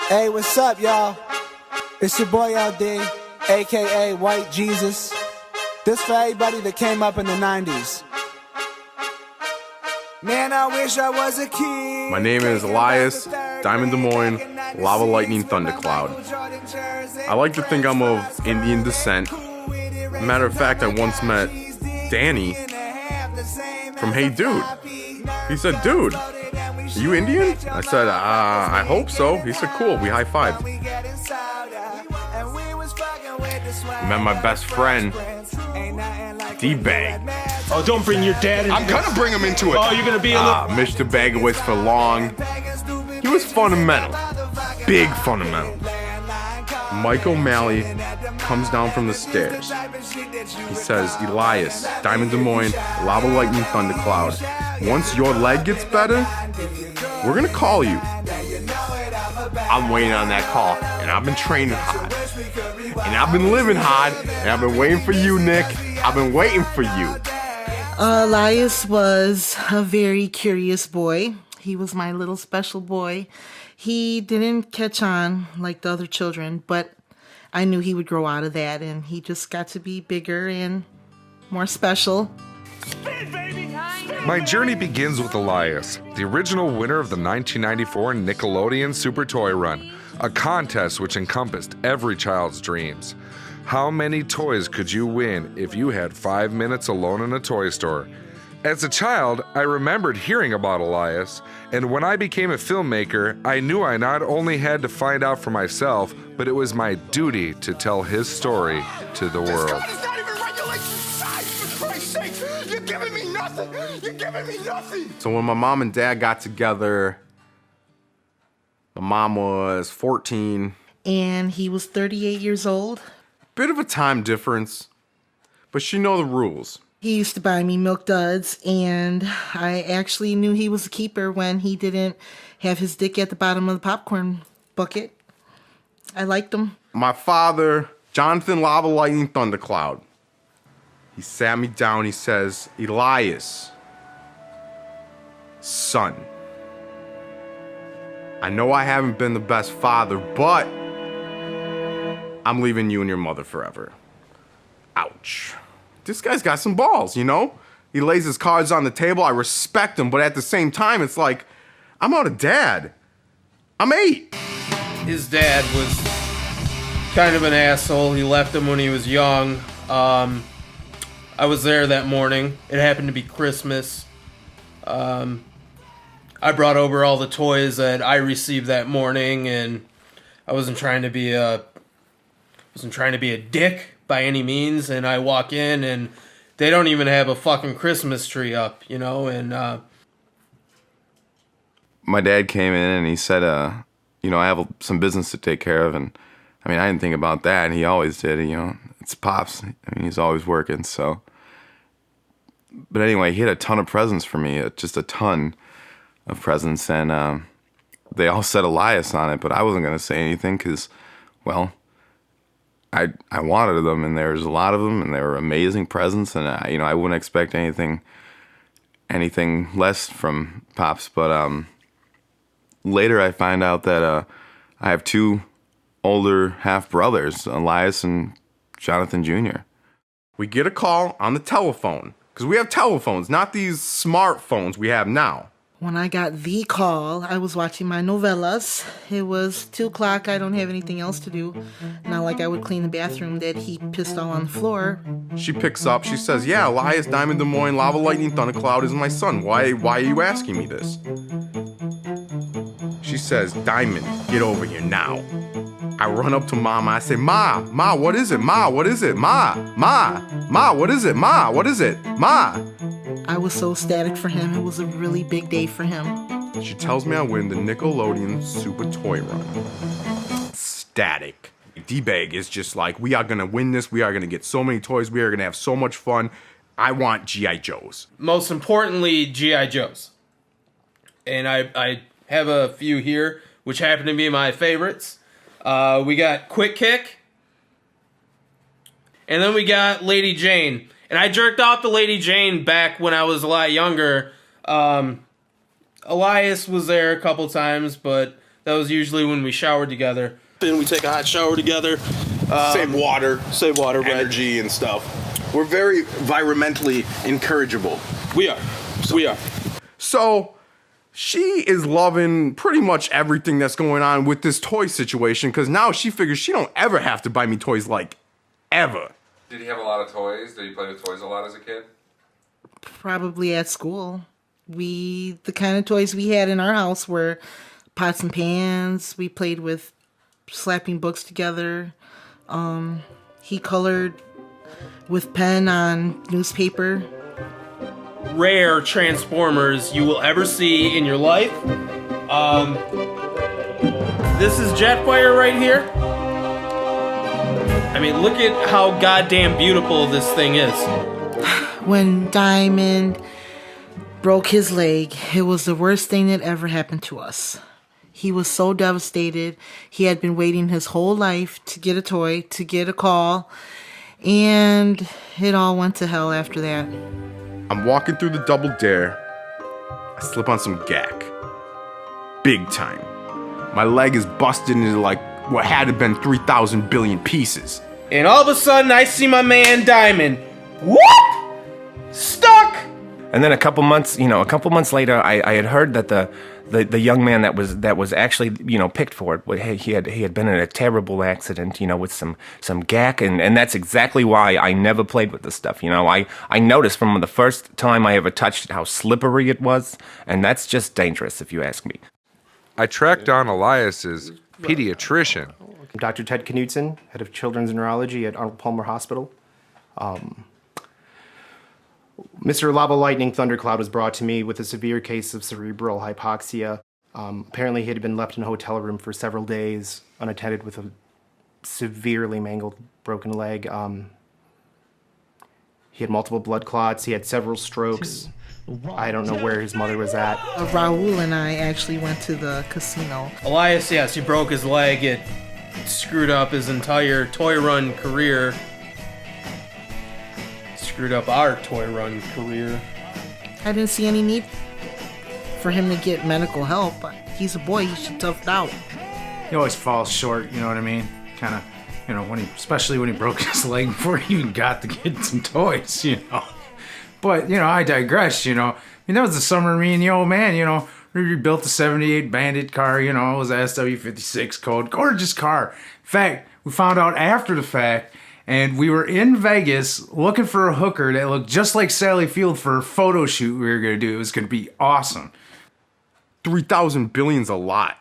Hey, what's up, y'all? It's your boy LD, aka White Jesus. This for everybody that came up in the 90s. Man, I wish I was a kid. My name is Elias, Diamond Des Moines, Lava Lightning Thundercloud. I like to think I'm of Indian descent. Matter of fact, I once met Danny from Hey Dude. He said, dude, are you Indian? I said, I hope so. He said, cool, we high-fived. Met my best friend, D-Bag. Oh, don't bring your dad into I'm gonna bring him into it. Oh, you're gonna be in the... Mr. Bagowitz for long. He was fundamental. Big fundamental. Mike O'Malley comes down from the stairs. He says, Elias, Diamond Des Moines, Lava Lightning Thundercloud. Once your leg gets better, we're gonna call you. I'm waiting on that call, and I've been training hard. And I've been living hard, and I've been waiting for you, Nick. I've been waiting for you. Elias was a very curious boy. He was my little special boy. He didn't catch on like the other children, but I knew he would grow out of that, and he just got to be bigger and more special. My journey begins with Elias, the original winner of the 1994 Nickelodeon Super Toy Run, a contest which encompassed every child's dreams. How many toys could you win if you had 5 minutes alone in a toy store? As a child, I remembered hearing about Elias, and when I became a filmmaker, I knew I not only had to find out for myself, but it was my duty to tell his story to the world. God is not even regulating size, for Christ's sake! You're giving me nothing! You're giving me nothing! So when my mom and dad got together, my mom was 14. And he was 38 years old. Bit of a time difference, but she know the rules. He used to buy me Milk Duds, and I actually knew he was a keeper when he didn't have his dick at the bottom of the popcorn bucket. I liked him. My father, Jonathan Lava Lightning Thundercloud, he sat me down, he says, Elias, son, I know I haven't been the best father, but I'm leaving you and your mother forever. Ouch. This guy's got some balls, you know? He lays his cards on the table. I respect him, but at the same time, it's like, I'm out of dad. I'm 8. His dad was kind of an asshole. He left him when he was young. I was there that morning. It happened to be Christmas. I brought over all the toys that I received that morning, and I wasn't trying to be a dick by any means, and I walk in and they don't even have a fucking Christmas tree up, you know, and my dad came in and he said, you know, I have some business to take care of, and I mean, I didn't think about that, and he always did, you know, it's Pops, I mean, he's always working, so. But anyway, he had a ton of presents for me, just a ton of presents, and they all said Elias on it, but I wasn't going to say anything because, well, I wanted them, and there was a lot of them, and they were amazing presents, and I wouldn't expect anything less from Pops. But later I find out that I have 2 older half brothers, Elias and Jonathan Jr. We get a call on the telephone, because we have telephones, not these smartphones we have now. When I got the call, I was watching my novellas. It was 2 o'clock. I don't have anything else to do. Not like I would clean the bathroom that he pissed all on the floor. She picks up, she says, yeah, Elias, Diamond Des Moines, Lava Lightning Thundercloud is my son. Why are you asking me this? She says, Diamond, get over here now. I run up to Mama, I say, Ma, what is it? Ma, what is it? Ma, what is it? Ma, what is it? Ma. I was so ecstatic for him. It was a really big day for him. She tells me I win the Nickelodeon Super Toy Run. Static. D-Bag is just like, we are going to win this. We are going to get so many toys. We are going to have so much fun. I want G.I. Joes. most importantly, G.I. Joes. And I have a few here, which happen to be my favorites. We got Quick Kick. And then we got Lady Jane. And I jerked off to Lady Jane back when I was a lot younger. Elias was there a couple times, but That was usually when we showered together. Then we take a hot shower together. Save water, Right? energy and stuff. We're very environmentally encourageable. We are. So she is loving pretty much everything that's going on with this toy situation because now she figures she don't ever have to buy me toys like ever. Did he have a lot of toys? Did he play with toys a lot as a kid? Probably at school. The kind of toys we had in our house were pots and pans. We played with slapping books together. He colored with pen on newspaper. Rare Transformers you will ever see in your life. This is Jetfire right here. I mean, look at how goddamn beautiful this thing is. When Diamond broke his leg, it was the worst thing that ever happened to us. He was so devastated. He had been waiting his whole life to get a toy, to get a call, and it all went to hell after that. I'm walking through the Double Dare. I slip on some gack. Big time. My leg is busted into like what had to been 3,000 billion pieces. And all of a sudden, I see my man Diamond. What? Stuck! And then a couple months later, I had heard that the young man that was actually picked for it, he had been in a terrible accident, with some gack, and that's exactly why I never played with this stuff. I noticed from the first time I ever touched it how slippery it was, and that's just dangerous if you ask me. I tracked down Elias's pediatrician. Dr. Ted Knudsen, head of children's neurology at Arnold Palmer Hospital. Mr. Lava Lightning Thundercloud was brought to me with a severe case of cerebral hypoxia. Apparently he had been left in a hotel room for several days, unattended with a severely mangled broken leg. He had multiple blood clots. He had several strokes. I don't know where his mother was at. Raul and I actually went to the casino. Elias, yes, he broke his leg. It screwed up his entire Toy Run career. Screwed up our Toy Run career. I didn't see any need for him to get medical help. He's a boy, he should tough it out. He always falls short, you know what I mean? Kind of, especially when he broke his leg before he even got to get some toys, But, I digress, that was the summer me and the old man, we rebuilt the 78 Bandit car, it was a SW56 code, gorgeous car. In fact, we found out after the fact, and we were in Vegas looking for a hooker that looked just like Sally Field for a photo shoot we were going to do. It was going to be awesome. 3,000 billion's a lot.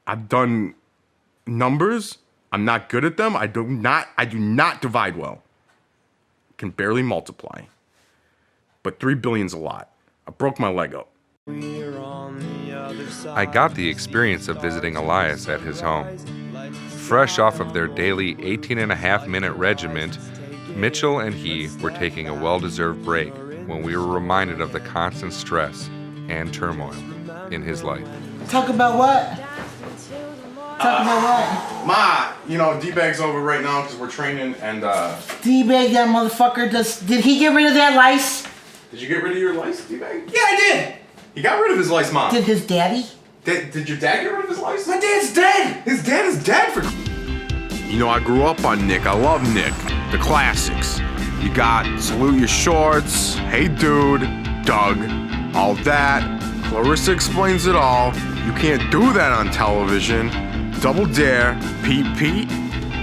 I've done numbers. I'm not good at them. I do not divide well. Can barely multiply. But 3 billion's a lot. I broke my leg up. I got the experience of visiting Elias at his home. Fresh off of their daily 18.5-minute regiment, Mitchell and he were taking a well-deserved break when we were reminded of the constant stress and turmoil in his life. Talk about what? Talk about what? Ma, D-Bag's over right now because we're training and D-Bag, that motherfucker, did he get rid of that lice? Did you get rid of your lice, D-Bag? Yeah, I did. He got rid of his lice, Mom. Did his daddy? Did your dad get rid of his lice? My dad's dead. His dad is dead for... I grew up on Nick. I love Nick. The classics. You got Salute Your Shorts, Hey Dude, Doug, all that. Clarissa Explains It All. You can't do that on television. Double Dare, Pete,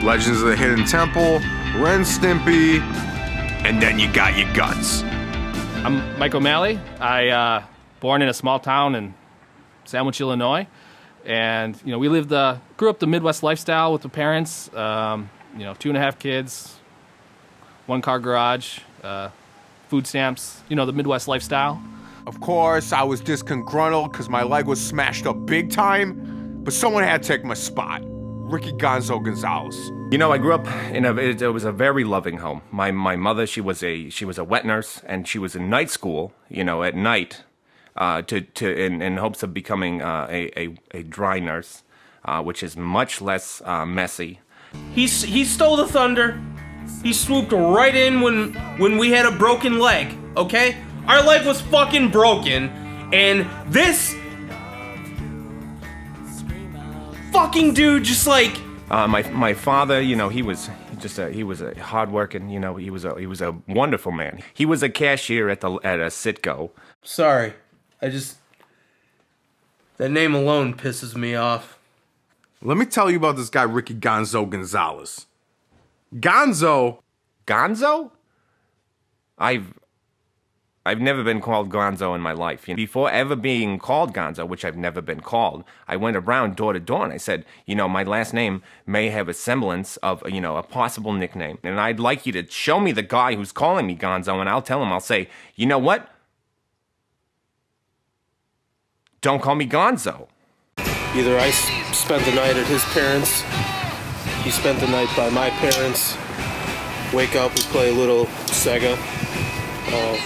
Legends of the Hidden Temple, Ren Stimpy, and then you got your guts. I'm Mike O'Malley. I born in a small town in Sandwich, Illinois, and we grew up the Midwest lifestyle with the parents. 2.5 kids, 1-car garage, food stamps. The Midwest lifestyle. Of course, I was disgruntled because my leg was smashed up big time, but someone had to take my spot. Ricky Gonzo Gonzalez. I grew up it was a very loving home. My mother, she was a wet nurse, and she was in night school, at night, in hopes of becoming a dry nurse, which is much less messy. He stole the thunder. He swooped right in when we had a broken leg, okay? Our leg was fucking broken, and this fucking dude just like... My father, you know, he was a hardworking, you know, he was a wonderful man. He was a cashier at a Citgo. Sorry, that name alone pisses me off. Let me tell you about this guy, Ricky Gonzo Gonzalez. Gonzo? I've never been called Gonzo in my life. You know, before ever being called Gonzo, which I've never been called, I went around door to door and I said, you know, my last name may have a semblance of, you know, a possible nickname. And I'd like you to show me the guy who's calling me Gonzo, and I'll tell him, I'll say, you know what? Don't call me Gonzo. Either I spent the night at his parents', he spent the night by my parents', wake up and play a little Sega.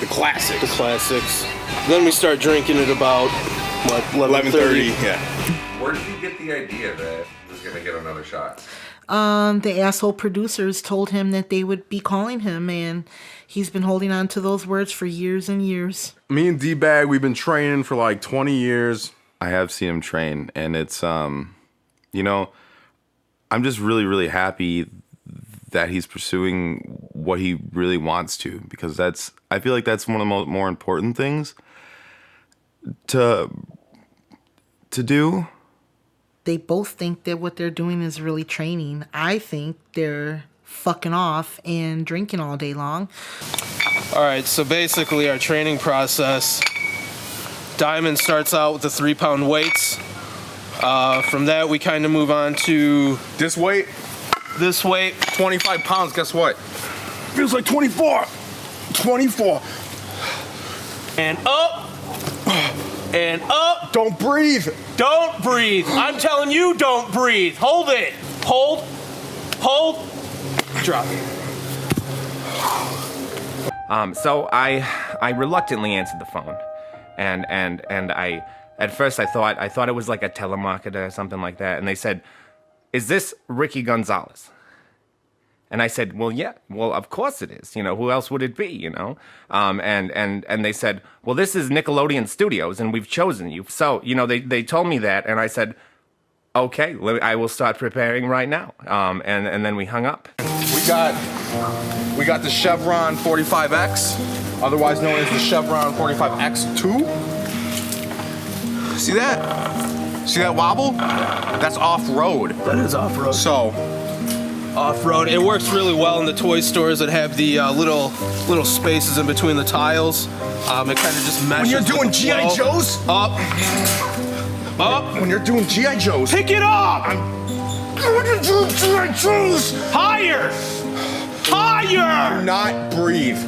The classics. Then we start drinking at about, what, 11:30? Yeah. Where did you get the idea that he was going to get another shot? The asshole producers told him that they would be calling him, and he's been holding on to those words for years and years. Me and D-Bag, we've been training for like 20 years. I have seen him train, and it's, you know, I'm just really, really happy that he's pursuing what he really wants to, because I feel like that's one of the more important things to do. They both think that what they're doing is really training. I think they're fucking off and drinking all day long. All right, so basically our training process, Diamond starts out with the 3-pound weights. From that, we kind of move on to This weight, 25 pounds, guess what? feels like 24. 24. and up, and up. Don't breathe. Don't breathe. I'm telling you, don't breathe. Hold it. Hold. Drop it. So I reluctantly answered the phone, and I at first I thought it was like a telemarketer or something like that, and they said, "Is this Ricky Gonzalez?" And I said, "Well, yeah. Well, of course it is. You know, who else would it be? You know?" And they said, "Well, this is Nickelodeon Studios, and we've chosen you." So, you know, they told me that, and I said, "Okay, I will start preparing right now." And then we hung up. We got the Chevron 45X, otherwise known as the Chevron 45X2. See that? See that wobble? That's off-road. That is off-road. So, off-road. It works really well in the toy stores that have the little spaces in between the tiles. It kind of just meshes. when you're doing with the G.I. flow. Joes, Up. when you're doing G.I. Joes, Pick it up. Higher. do not breathe.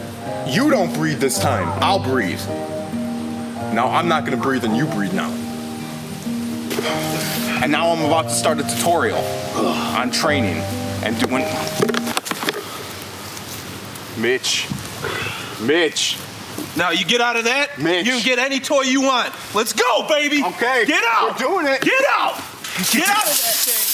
You don't breathe this time. I'll breathe. Now I'm not gonna breathe and you breathe now. And now I'm about to start a tutorial on training and doing. Mitch. Now you get out of that. Mitch. You can get any toy you want. Let's go, baby. Okay. Get out. We're doing it. Get out. Get out of that thing.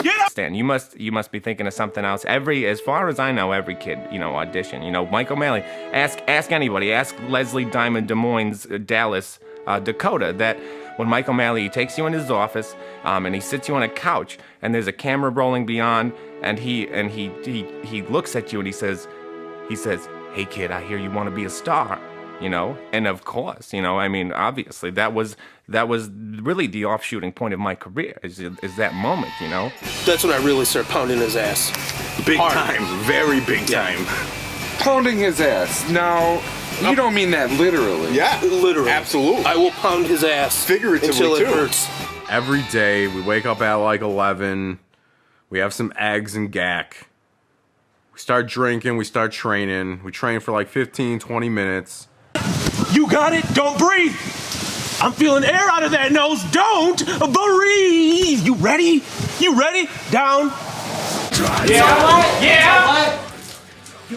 Get out. Stan, you must be thinking of something else. As far as I know, every kid, you know, audition. You know, Mike O'Malley. Ask anybody. Ask Leslie Diamond, Des Moines, Dallas, Dakota. That when Mike O'Malley takes you in his office, and he sits you on a couch, and there's a camera rolling beyond, and he looks at you and he says, "Hey kid, I hear you want to be a star." You know, and of course, you know, I mean, obviously, that was really the off-shooting point of my career. Is that moment, you know? That's when I really start pounding his ass. Big Hard. time. Very big time. Pounding his ass. Now, you don't mean that literally. Yeah. Literally. Absolutely. I will pound his ass Figuratively, until it too. hurts. Every day, we wake up at like 11. We have some eggs and gack. We start drinking, we start training. We train for like 15, 20 minutes. You got it. Don't breathe. I'm feeling air out of that nose. Don't breathe. You ready? Down. Yeah.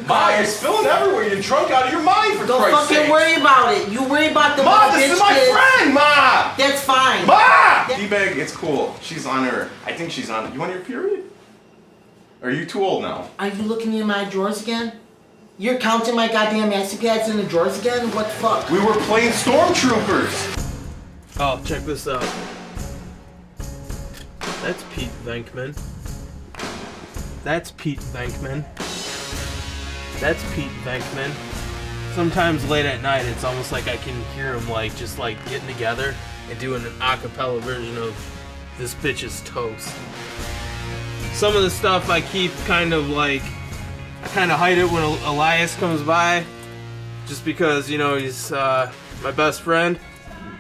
Ma, you're spilling everywhere. You're drunk out of your mind, for Don't Christ's fucking sake. worry about it. You worry about the Ma, bitch this is my kids. friend, Ma. That's fine. Ma! D-Bag, it's cool. She's on her. I think she's on. You on your period? Or are you too old now? Are you looking in my drawers again? You're counting my goddamn maxi pads in the drawers again? What the fuck? We were playing Stormtroopers. Oh, check this out. That's Pete Venkman. That's Pete Venkman. That's Pete Venkman. Sometimes late at night, it's almost like I can hear them like just like getting together and doing an a cappella version of "This Bitch Is Toast." Some of the stuff I keep kind of like, I kind of hide it when Elias comes by, just because, you know, he's my best friend.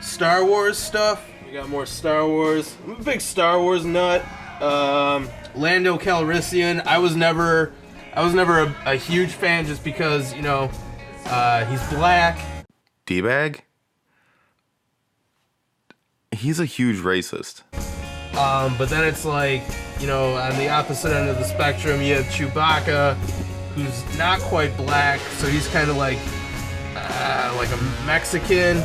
Star Wars stuff. We got more Star Wars. I'm a big Star Wars nut. Lando Calrissian. I was never a huge fan just because, you know, he's black. D-bag? He's a huge racist. But then it's like, you know, on the opposite end of the spectrum, you have Chewbacca, who's not quite black, so he's kind of like a Mexican.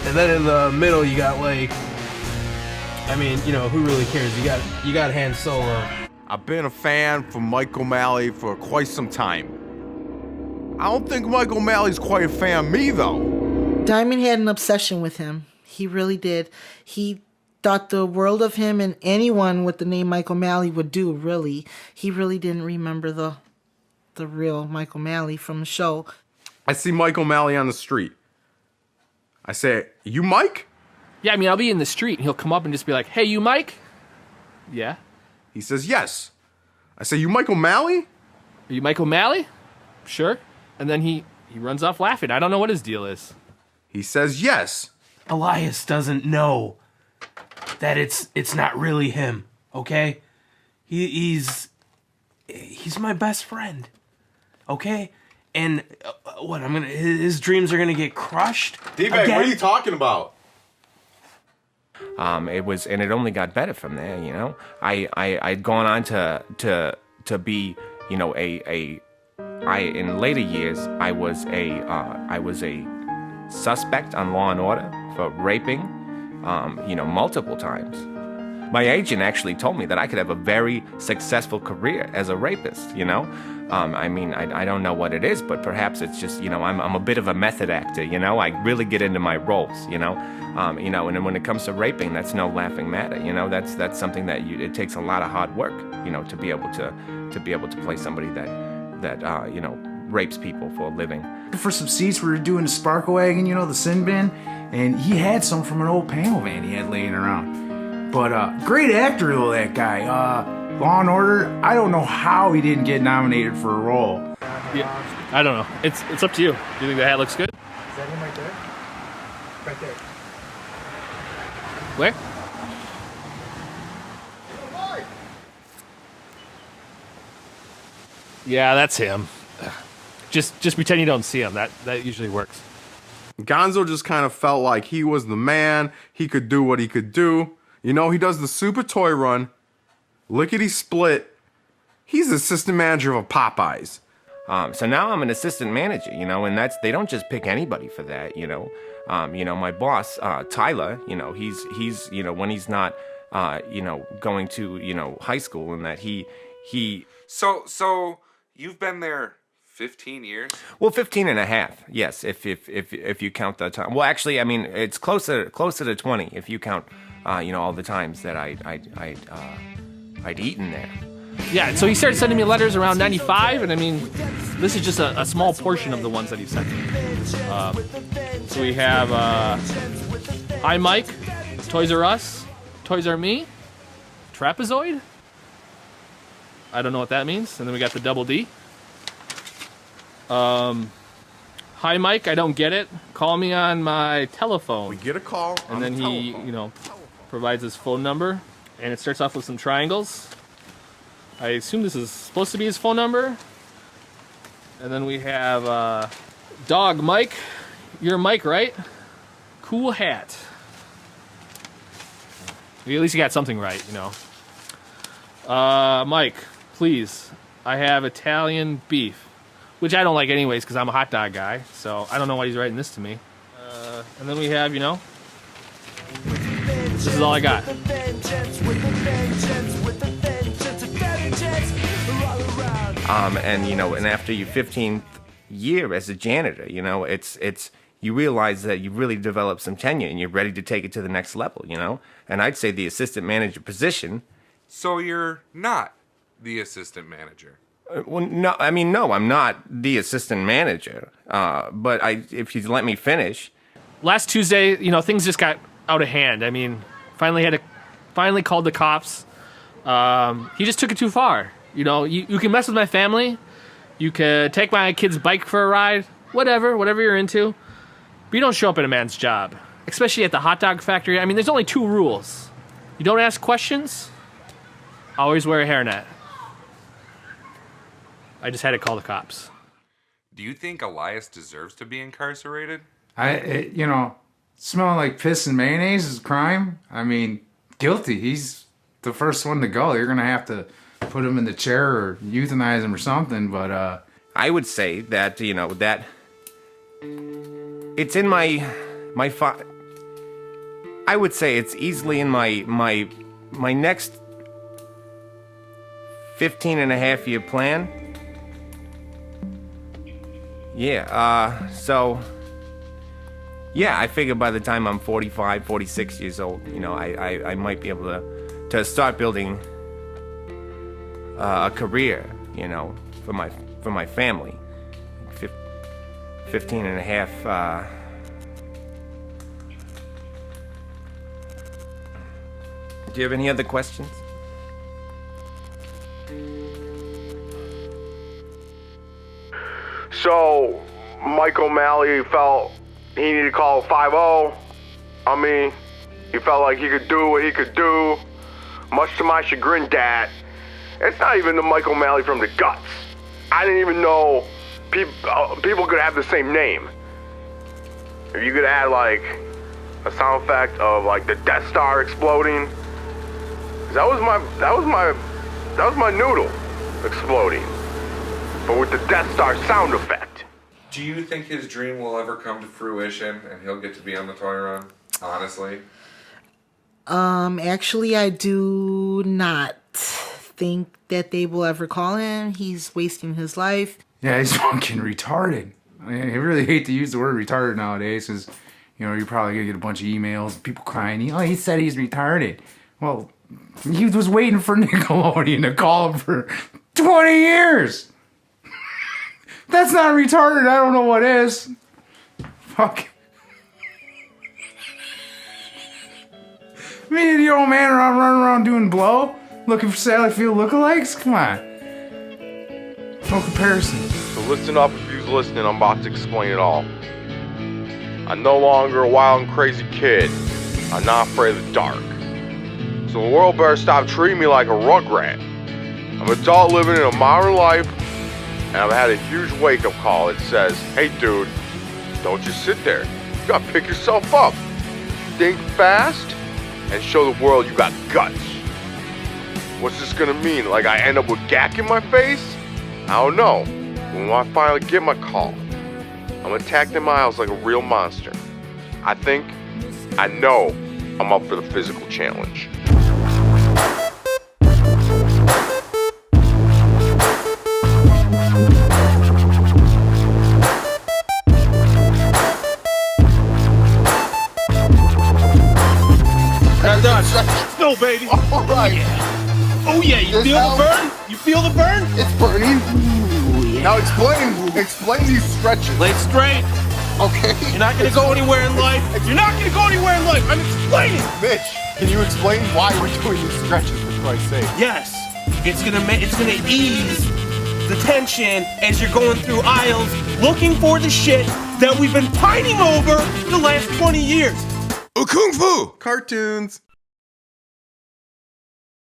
And then in the middle, you got like, I mean, you know, who really cares? You got Han Solo. I've been a fan for Mike O'Malley for quite some time. I don't think Mike O'Malley's quite a fan of me, though. Diamond had an obsession with him. He really did. He thought the world of him, and anyone with the name Mike O'Malley would do, really. He really didn't remember the real Mike O'Malley from the show. I see Mike O'Malley on the street. I say, "You Mike?" Yeah, I mean, I'll be in the street, and he'll come up and just be like, "Hey, you Mike?" Yeah. He says, "Yes." I say, "You Mike O'Malley?" Are you Mike O'Malley? Sure. And then he runs off laughing. I don't know what his deal is. He says, "Yes." Elias doesn't know that it's not really him, okay? He's my best friend, okay? And his dreams are gonna get crushed. D-Bag, what are you talking about? It only got better from there, you know. I'd gone on to be, you know, in later years I was a suspect on Law and Order for raping, you know, multiple times. My agent actually told me that I could have a very successful career as a rapist, you know. I mean, I don't know what it is, but perhaps it's just, you know, I'm a bit of a method actor, you know. I really get into my roles, you know. You know, and then when it comes to raping, that's no laughing matter, you know. That's something that it takes a lot of hard work, you know, to be able to play somebody that you know, rapes people for a living. For some seats, we were doing the Sparkle Wagon, you know, the sin bin, and he had some from an old panel van he had laying around. But great actor though, that guy. Law and Order, I don't know how he didn't get nominated for a role. Yeah, I don't know. It's up to you. Do you think the hat looks good? Is that him right there? Right there. Where? Yeah, that's him. Just pretend you don't see him. That usually works. Gonzo just kind of felt like he was the man. He could do what he could do. You know, he does the Super Toy Run. Lickety split. He's assistant manager of a Popeyes. So now I'm an assistant manager, you know, and they don't just pick anybody for that, you know. You know, my boss, Tyler, you know, he's you know, when he's not, you know, going to, you know, high school, and that he. So you've been there 15 years? Well, 15 and a half, yes, if you count the time. Well, actually, I mean, it's closer to 20 if you count, you know, all the times that I'd eaten there. Yeah, so he started sending me letters around 95, and I mean, this is just a small portion of the ones that he sent me. So we have Hi Mike, Toys R Us, Toys R Me, Trapezoid. I don't know what that means. And then we got the double D. Hi Mike, I don't get it. Call me on my telephone. We get a call. And then he, you know, provides his phone number, and it starts off with some triangles. I assume this is supposed to be his phone number. And then we have Dog Mike. You're Mike, right? Cool hat. At least you got something right, you know. Mike, please. I have Italian beef. Which I don't like anyways because I'm a hot dog guy. So I don't know why he's writing this to me. And then we have, you know, this is all I got. And you know, and after your 15th year as a janitor, you know, it's you realize that you've really developed some tenure and you're ready to take it to the next level, you know? And I'd say the assistant manager position. So you're not the assistant manager? Well, no, I mean, no, I'm not the assistant manager. But if you let me finish. Last Tuesday, you know, things just got out of hand. I mean, finally called the cops. He just took it too far. You know, you can mess with my family. You can take my kid's bike for a ride. Whatever you're into. But you don't show up at a man's job, especially at the hot dog factory. I mean, there's only 2 rules. You don't ask questions. Always wear a hairnet. I just had to call the cops. Do you think Elias deserves to be incarcerated? Smelling like piss and mayonnaise is a crime. I mean, guilty. He's the first one to go. You're going to have to put him in the chair or euthanize him or something, but... I would say that, you know, that it's in I would say it's easily in my next 15 and a half year plan. Yeah, so, yeah, I figure by the time I'm 45, 46 years old, you know, I might be able to start building a career, you know, for my family. 15 and a half, Do you have any other questions? So, Mike O'Malley felt he needed to call 5-0. I mean, he felt like he could do what he could do. Much to my chagrin, Dad, it's not even the Mike O'Malley from the Guts. I didn't even know people could have the same name. If you could add like a sound effect of like the Death Star exploding, that was my noodle exploding, but with the Death Star sound effect. Do you think his dream will ever come to fruition and he'll get to be on the Toy Run? Honestly? Actually, I do not think that they will ever call him. He's wasting his life. Yeah, he's fucking retarded. I really hate to use the word retarded nowadays because, you know, you're probably going to get a bunch of emails, people crying, oh, he said he's retarded. Well, he was waiting for Nickelodeon to call him for 20 years. That's not retarded. I don't know what is. Fuck. Me and the old man are running around doing blow, looking for Sally Field lookalikes? Come on. No comparison. So listen up if you're listening, I'm about to explain it all. I'm no longer a wild and crazy kid. I'm not afraid of the dark. So the world better stop treating me like a rugrat. I'm an adult living in a modern life, and I've had a huge wake-up call that says, hey dude, don't just sit there. You gotta pick yourself up. Think fast, and show the world you got guts. What's this gonna mean? Like I end up with gack in my face? I don't know. When I finally get my call, I'm gonna attack them aisles like a real monster. I know I'm up for the physical challenge. No, baby. All right. Oh yeah, you feel the burn? You feel the burn? It's burning. Now explain these stretches. Lay straight. Okay. You're not gonna go anywhere in life. You're not gonna go anywhere in life. I'm explaining. Mitch, can you explain why we're doing these stretches, for Christ's sake? Yes, it's gonna ease the tension as you're going through aisles looking for the shit that we've been pining over the last 20 years. Kung Fu cartoons.